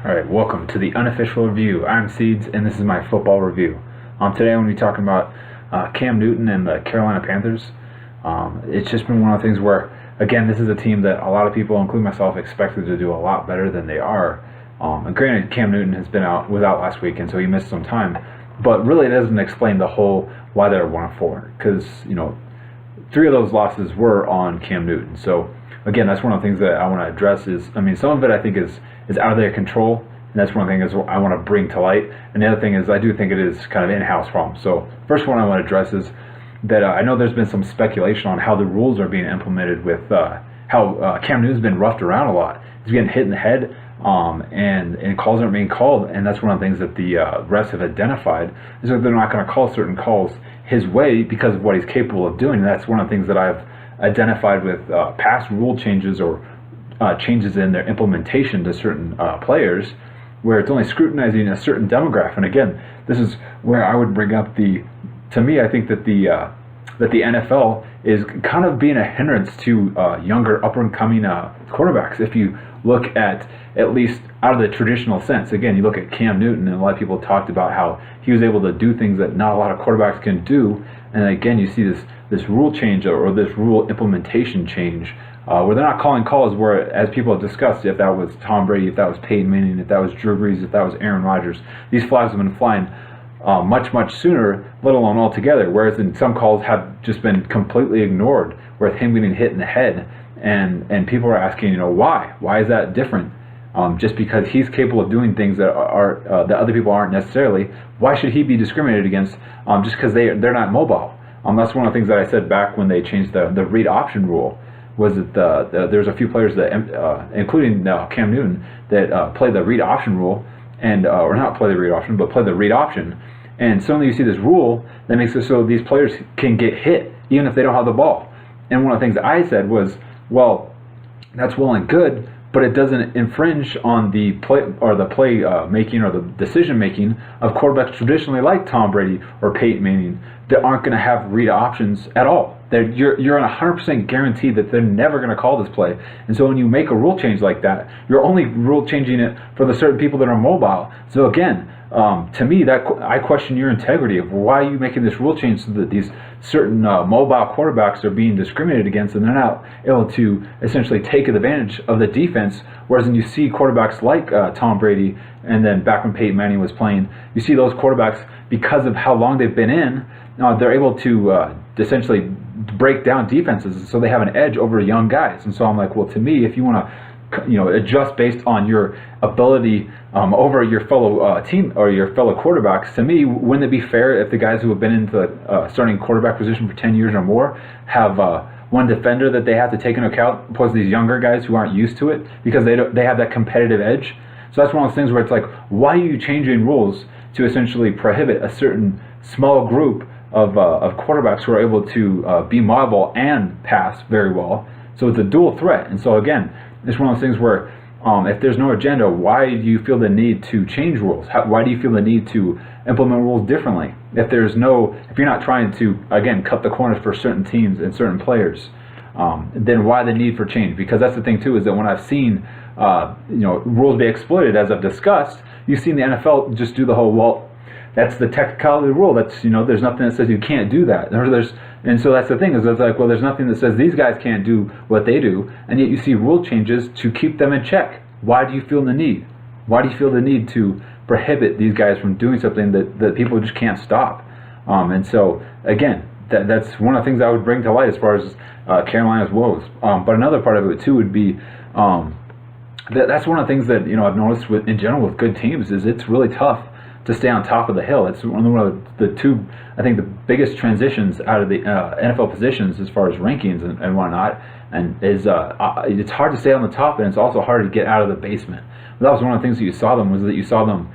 All right, welcome to the unofficial review. I'm Seeds, and this is my football review. Today I'm going to be talking about Cam Newton and the Carolina Panthers. It's just been one of the things where, again, this is a team that a lot of people, including myself, expected to do a lot better than they are. And granted, Cam Newton was out last week, and so he missed some time. But really, it doesn't explain the whole why they're 1-4, because 3 of those losses were on Cam Newton. So again, that's one of the things that I want to address. Some of it I think is out of their control, and that's one thing is I want to bring to light. And the other thing is I do think it is kind of in-house problem. So first one I want to address is that I know there's been some speculation on how the rules are being implemented with how Cam Newton's been roughed around a lot. He's getting hit in the head, and calls aren't being called, and that's one of the things that the refs have identified is that they're not going to call certain calls his way because of what he's capable of doing. And that's one of the things that I've identified with past rule changes or changes in their implementation to certain players, where it's only scrutinizing a certain demographic. And again, this is where I would bring up to me, I think that the NFL is kind of being a hindrance to younger, up-and-coming quarterbacks. If you look at least out of the traditional sense, again, you look at Cam Newton, and a lot of people talked about how he was able to do things that not a lot of quarterbacks can do. And again, you see this rule change or this rule implementation change where they're not calling calls where, as people have discussed, if that was Tom Brady, if that was Peyton Manning, if that was Drew Brees, if that was Aaron Rodgers, these flags have been flying much sooner, let alone altogether, whereas in some calls have just been completely ignored, with him getting hit in the head. And people are asking, why? Why is that different? Just because he's capable of doing things that that other people aren't necessarily. Why should he be discriminated against just because they're not mobile? That's one of the things that I said back when they changed the read option rule. Was that there's a few players that, including Cam Newton, that play the read option rule, and or not play the read option, but play the read option. And suddenly you see this rule that makes it so these players can get hit even if they don't have the ball. And one of the things I said was, well, that's well and good, but it doesn't infringe on the play making or the decision making of quarterbacks traditionally like Tom Brady or Peyton Manning that aren't going to have read options at all. You're on 100% guarantee that they're never going to call this play. And so when you make a rule change like that, you're only rule changing it for the certain people that are mobile. So again, to me, I question your integrity of why are you making this rule change so that these certain mobile quarterbacks are being discriminated against and they're not able to essentially take advantage of the defense. Whereas when you see quarterbacks like Tom Brady, and then back when Peyton Manning was playing, you see those quarterbacks, because of how long they've been in, they're able to essentially break down defenses, so they have an edge over young guys. And so I'm like, well, to me, if you want to adjust based on your ability over your fellow team or your fellow quarterbacks, to me, wouldn't it be fair if the guys who have been in the starting quarterback position for 10 years or more have one defender that they have to take into account, opposed to these younger guys who aren't used to it, because they have that competitive edge? So that's one of those things where it's like, why are you changing rules to essentially prohibit a certain small group of quarterbacks who are able to be mobile and pass very well? So it's a dual threat. And so again, it's one of those things where if there's no agenda, why do you feel the need to change rules? Why do you feel the need to implement rules differently? If you're not trying to, again, cut the corners for certain teams and certain players, then why the need for change? Because that's the thing too, is that when I've seen rules be exploited, as I've discussed, you've seen the NFL just do the whole, well, that's the technicality of the rule. That's there's nothing that says you can't do that. And so that's the thing, is it's like, well, there's nothing that says these guys can't do what they do, and yet you see rule changes to keep them in check. Why do you feel the need? Why do you feel the need to prohibit these guys from doing something that people just can't stop? And so again, that's one of the things I would bring to light as far as Carolina's woes. But another part of it too would be that's one of the things that I've noticed in general with good teams is it's really tough to stay on top of the hill. It's one of the two, I think, the biggest transitions out of the NFL positions as far as rankings and whatnot. And it's hard to stay on the top, and it's also hard to get out of the basement. But that was one of the things that you saw them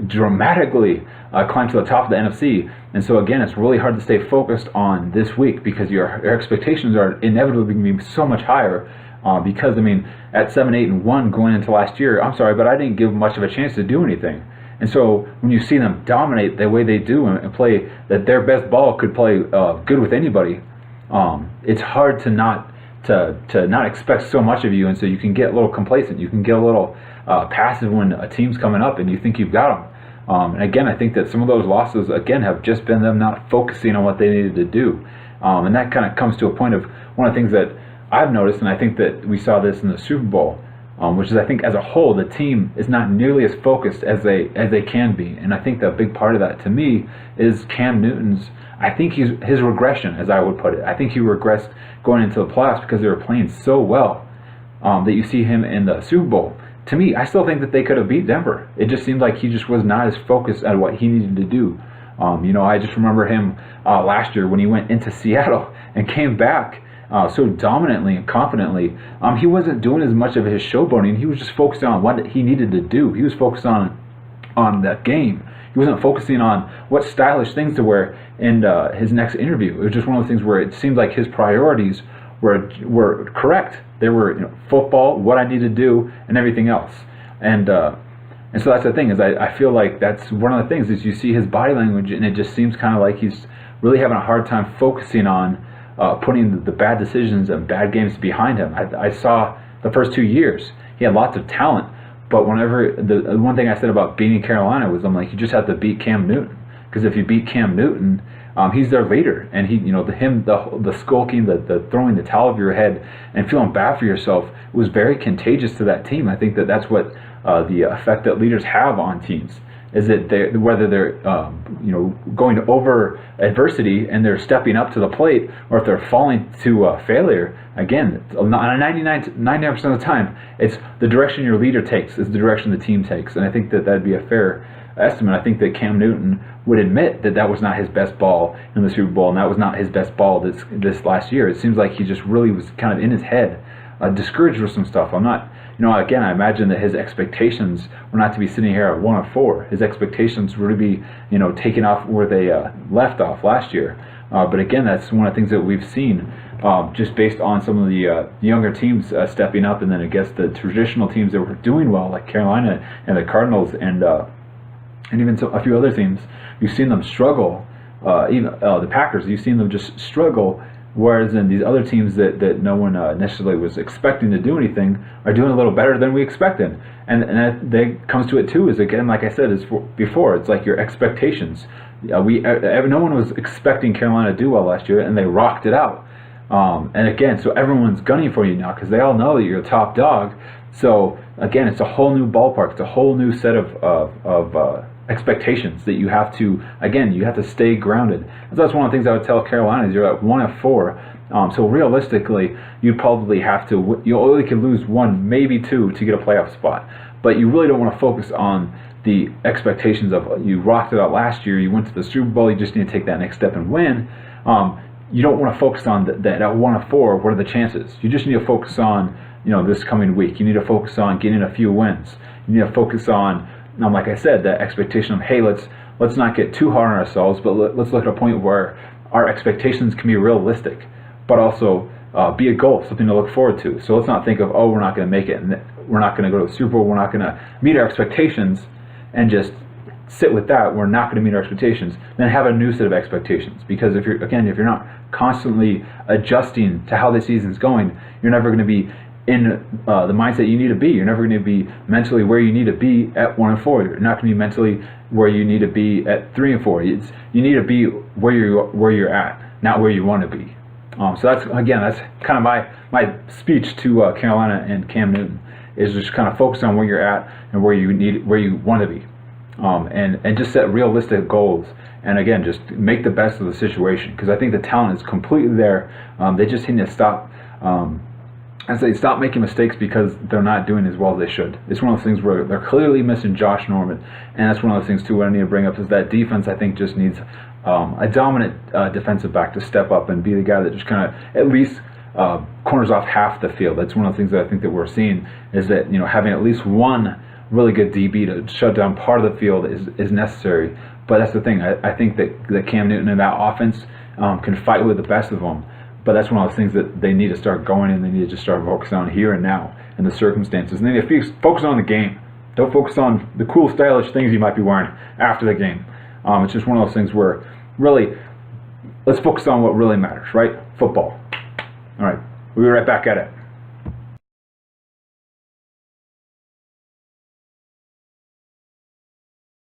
dramatically climb to the top of the NFC. And so again, it's really hard to stay focused on this week, because your expectations are inevitably going to be so much higher. Because at 7-8-1 going into last year, I'm sorry, but I didn't give much of a chance to do anything. And so when you see them dominate the way they do and play that their best ball could play good with anybody, it's hard to not to not expect so much of you, and so you can get a little complacent. You can get a little passive when a team's coming up and you think you've got them. And again, I think that some of those losses, again, have just been them not focusing on what they needed to do. And that kind of comes to a point of one of the things that I've noticed, and I think that we saw this in the Super Bowl, which is, I think, as a whole, the team is not nearly as focused as they can be. And I think that a big part of that, to me, is Cam Newton's, I think his regression, as I would put it. I think he regressed going into the playoffs because they were playing so well that you see him in the Super Bowl. To me, I still think that they could have beat Denver. It just seemed like he just was not as focused on what he needed to do. I just remember him last year when he went into Seattle and came back so dominantly and confidently. He wasn't doing as much of his showboating. He was just focused on what he needed to do. He was focused on that game. He wasn't focusing on what stylish things to wear in his next interview. It was just one of those things where it seemed like his priorities were correct. They were football, what I need to do, and everything else. And so that's the thing, is I feel like that's one of the things is you see his body language, and it just seems kind of like he's really having a hard time focusing on putting the bad decisions and bad games behind him. I saw the first 2 years he had lots of talent, but whenever the one thing I said about beating Carolina was, I'm like, you just have to beat Cam Newton, because if you beat Cam Newton, he's their leader, and the skulking, the throwing the towel over your head and feeling bad for yourself was very contagious to that team. I think that that's what the effect that leaders have on teams, is that whether they're going over adversity and they're stepping up to the plate, or if they're falling to failure. Again, 99% of the time, it's the direction your leader takes is the direction the team takes, and I think that that'd be a fair estimate. I think that Cam Newton would admit that that was not his best ball in the Super Bowl, and that was not his best ball this last year. It seems like he just really was kind of in his head, discouraged with some stuff. I'm not, again, I imagine that his expectations were not to be sitting here at 1-4. His expectations were to be, taking off where they left off last year. But again, that's one of the things that we've seen, just based on some of the younger teams stepping up, and then I guess the traditional teams that were doing well, like Carolina and the Cardinals, and even a few other teams. You've seen them struggle. Even the Packers, you've seen them just struggle, whereas in these other teams that no one necessarily was expecting to do anything are doing a little better than we expected. And that comes to it too, is again, like I said before, it's like your expectations. No one was expecting Carolina to do well last year, and they rocked it out. And again, so everyone's gunning for you now because they all know that you're a top dog. So again, it's a whole new ballpark. It's a whole new set of expectations that you have to stay grounded. And so that's one of the things I would tell Carolina is you're at 1-4. So realistically, you probably have to, you only can lose one, maybe two to get a playoff spot. But you really don't want to focus on the expectations of you rocked it out last year, you went to the Super Bowl, you just need to take that next step and win. You don't want to focus on that at 1-4, what are the chances? You just need to focus on this coming week. You need to focus on getting a few wins. You need to focus on, like I said, that expectation of, hey, let's not get too hard on ourselves, but let's look at a point where our expectations can be realistic, but also be a goal, something to look forward to. So let's not think of, we're not going to make it, and we're not going to go to the Super Bowl, we're not going to meet our expectations, and just sit with that, we're not going to meet our expectations. Then have a new set of expectations, because if you're not constantly adjusting to how the season's going, you're never going to be in the mindset you need to be. You're never going to be mentally where you need to be at 1-4. You're not going to be mentally where you need to be at 3-4. You need to be where you're at, not where you want to be. So that's kind of my speech to Carolina and Cam Newton, is just kind of focus on where you're at and where you want to be, and just set realistic goals. And again, just make the best of the situation, because I think the talent is completely there. They just need to stop. Stop making mistakes because they're not doing as well as they should. It's one of those things where they're clearly missing Josh Norman, and that's one of those things too. What I need to bring up is that defense, I think, just needs a dominant defensive back to step up and be the guy that just kind of at least corners off half the field. That's one of the things that I think that we're seeing, is that having at least one really good DB to shut down part of the field is necessary. But that's the thing. I think that Cam Newton and that offense can fight with the best of them. But that's one of those things that they need to start going, and they need to just start focusing on here and now and the circumstances. And they need to focus on the game. Don't focus on the cool, stylish things you might be wearing after the game. It's just one of those things where really, let's focus on what really matters, right? Football. All right. We'll be right back at it.